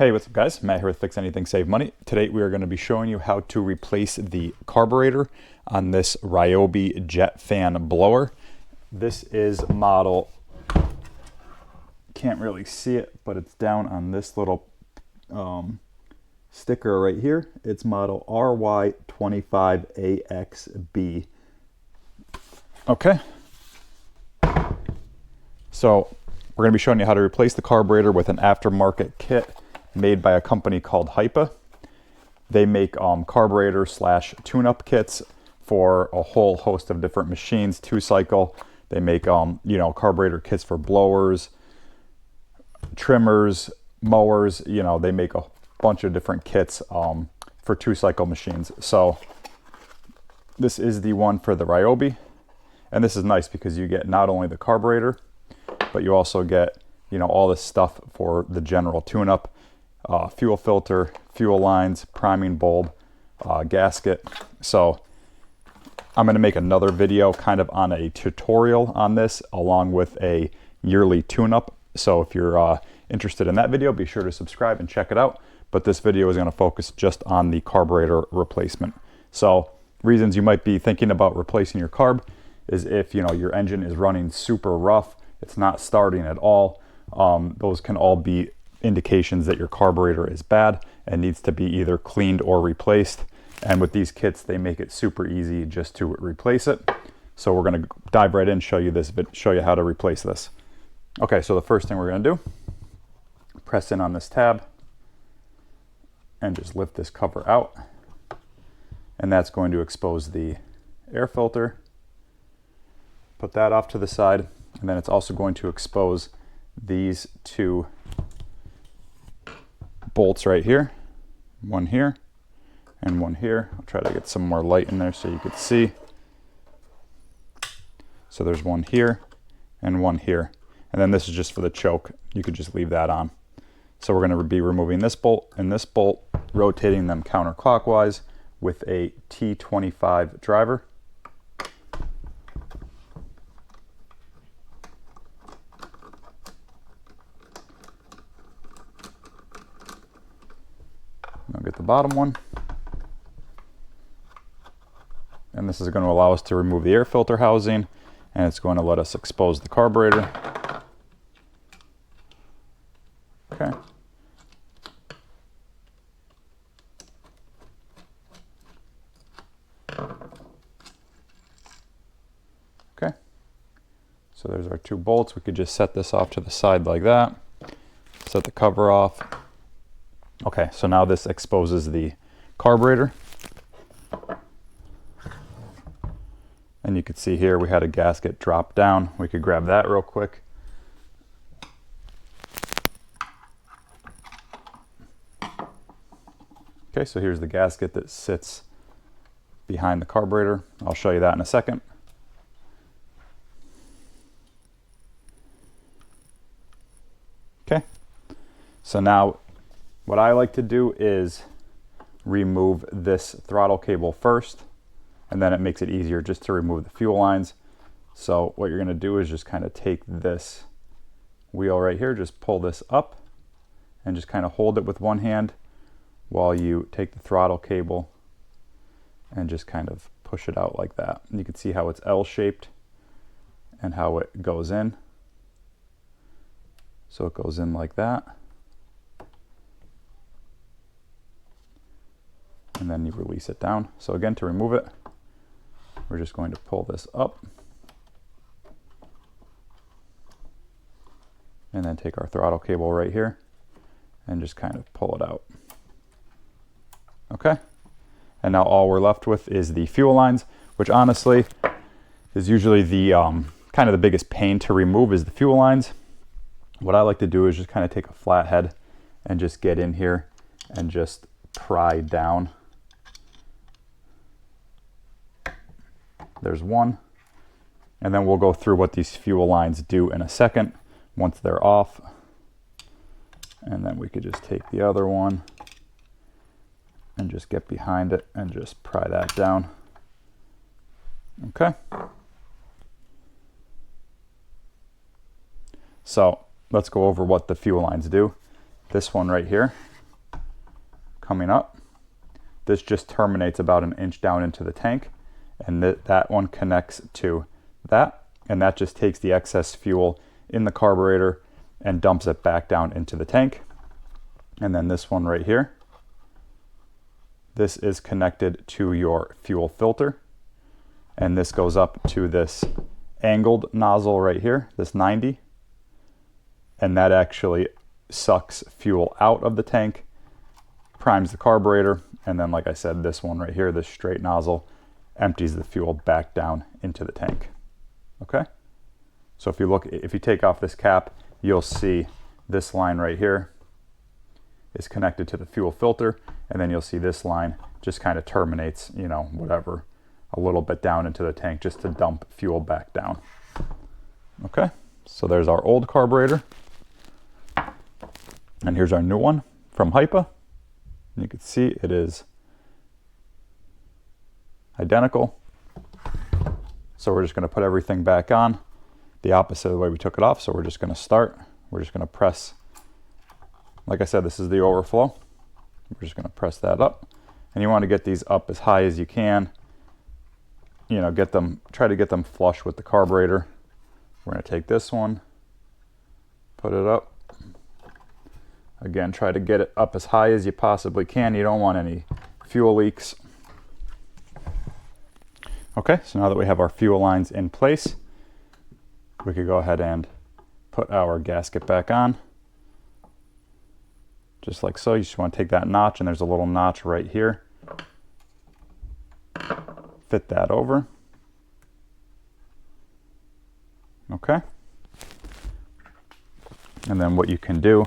Hey, what's up guys? Matt here with Fix Anything Save Money. Today we are going to be showing you how to replace the carburetor on this Ryobi jet fan blower. This is model, can't really see it, but it's down on this little sticker right here. It's model RY25AXB. Okay. So we're going to be showing you how to replace the carburetor with an aftermarket kit made by a company called Hypa. They make carburetor / tune-up kits for a whole host of different machines, 2-cycle. They make carburetor kits for blowers, trimmers, mowers. They make a bunch of different kits for 2-cycle machines. So this is the one for the Ryobi, and this is nice because you get not only the carburetor, but you also get all this stuff for the general tune-up. Fuel filter, fuel lines, priming bulb, gasket. So I'm going to make another video kind of on a tutorial on this along with a yearly tune-up. So if you're interested in that video, be sure to subscribe and check it out. But this video is going to focus just on the carburetor replacement. So reasons you might be thinking about replacing your carb is if your engine is running super rough, it's not starting at all. Those can all be indications that your carburetor is bad and needs to be either cleaned or replaced. And with these kits, they make it super easy just to replace it. So we're going to dive right in, show you how to replace this. Okay, so the first thing we're going to do, press in on this tab and just lift this cover out, and that's going to expose the air filter. Put that off to the side, and then it's also going to expose these two bolts right here, one here and one here. I'll try to get some more light in there so you could see. So there's one here and one here, and then this is just for the choke. You could just leave that on. So we're going to be removing this bolt and this bolt, rotating them counterclockwise with a T25 driver. I'll get the bottom one, and this is going to allow us to remove the air filter housing, and it's going to let us expose the carburetor. Okay. Okay. So there's our two bolts. We could just set this off to the side like that. Set the cover off. Okay, so now this exposes the carburetor. And you can see here we had a gasket drop down. We could grab that real quick. Okay, so here's the gasket that sits behind the carburetor. I'll show you that in a second. Okay, so now what I like to do is remove this throttle cable first, and then it makes it easier just to remove the fuel lines. So what you're going to do is just kind of take this wheel right here, just pull this up and just kind of hold it with one hand while you take the throttle cable and just kind of push it out like that. And you can see how it's L-shaped and how it goes in. So it goes in like that. And then you release it down. So again, to remove it, we're just going to pull this up and then take our throttle cable right here and just kind of pull it out. Okay, and now all we're left with is the fuel lines, which honestly is usually the kind of the biggest pain to remove is the fuel lines. What I like to do is just kind of take a flat head and just get in here and just pry down. There's one, and then we'll go through what these fuel lines do in a second once they're off. And then we could just take the other one and just get behind it and just pry that down. Okay. So let's go over what the fuel lines do. This one right here coming up. This just terminates about an inch down into the tank, and that one connects to that, and that just takes the excess fuel in the carburetor and dumps it back down into the tank. And then this one right here, this is connected to your fuel filter, and this goes up to this angled nozzle right here, this 90, and that actually sucks fuel out of the tank, primes the carburetor, and then like I said, this one right here, this straight nozzle, empties the fuel back down into the tank. Okay, so if you take off this cap, you'll see this line right here is connected to the fuel filter, and then you'll see this line just kind of terminates, you know, whatever, a little bit down into the tank just to dump fuel back down. Okay, so there's our old carburetor, and here's our new one from Hypa. You can see it is identical. So we're just going to put everything back on the opposite of the way we took it off. So we're just going to start. We're just going to press, like I said, this is the overflow. We're just going to press that up. And you want to get these up as high as you can. You know, try to get them flush with the carburetor. We're going to take this one, put it up. Again, try to get it up as high as you possibly can. You don't want any fuel leaks. Okay, so now that we have our fuel lines in place, we could go ahead and put our gasket back on. Just like so. You just want to take that notch, and there's a little notch right here. Fit that over. Okay. And then what you can do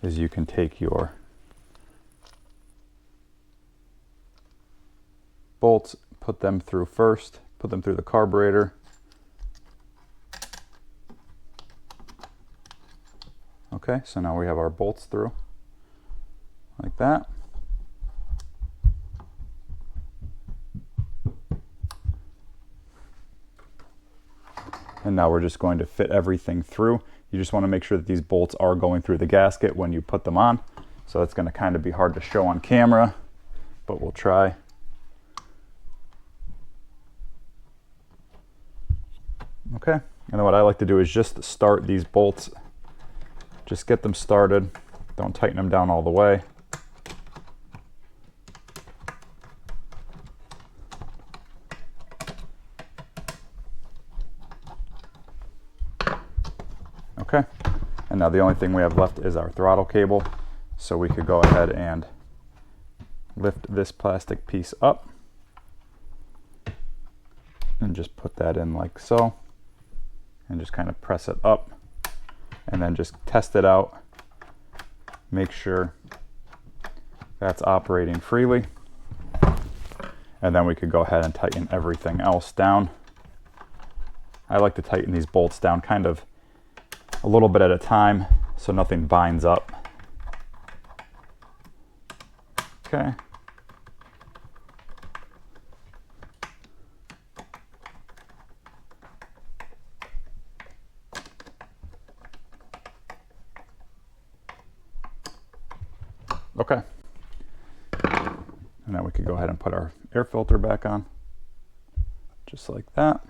is you can take your bolts, put them through first, put them through the carburetor. Okay, so now we have our bolts through like that. And now we're just going to fit everything through. You just want to make sure that these bolts are going through the gasket when you put them on. So it's going to kind of be hard to show on camera, but we'll try. Okay, and then what I like to do is just start these bolts. Just get them started. Don't tighten them down all the way. Okay, and now the only thing we have left is our throttle cable. So we could go ahead and lift this plastic piece up and just put that in like so, and just kind of press it up, and then just test it out. Make sure that's operating freely, and then we could go ahead and tighten everything else down. I like to tighten these bolts down kind of a little bit at a time so nothing binds up. Okay. Okay. And now we could go ahead and put our air filter back on, just like that.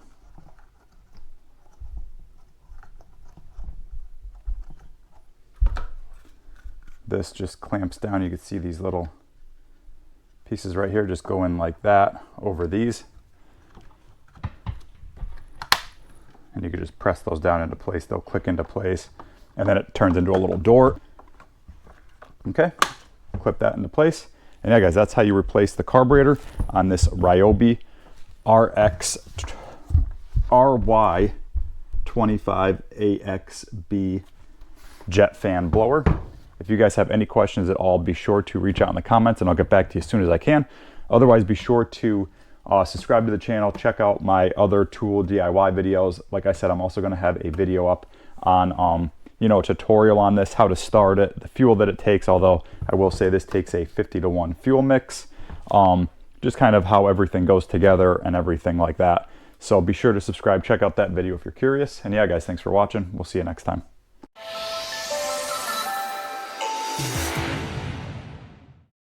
This just clamps down. You can see these little pieces right here just go in like that over these. And you can just press those down into place. They'll click into place, and then it turns into a little door. Okay, clip that into place. And yeah, guys, that's how you replace the carburetor on this Ryobi RY25AXB jet fan blower. If you guys have any questions at all, be sure to reach out in the comments and I'll get back to you as soon as I can. Otherwise, be sure to subscribe to the channel, check out my other tool DIY videos. Like I said, I'm also going to have a video up on you know, a tutorial on this, how to start it, the fuel that it takes, although I will say this takes a 50-to-1 fuel mix, just kind of how everything goes together and everything like that. So be sure to subscribe, check out that video if you're curious. And yeah, guys, thanks for watching. We'll see you next time.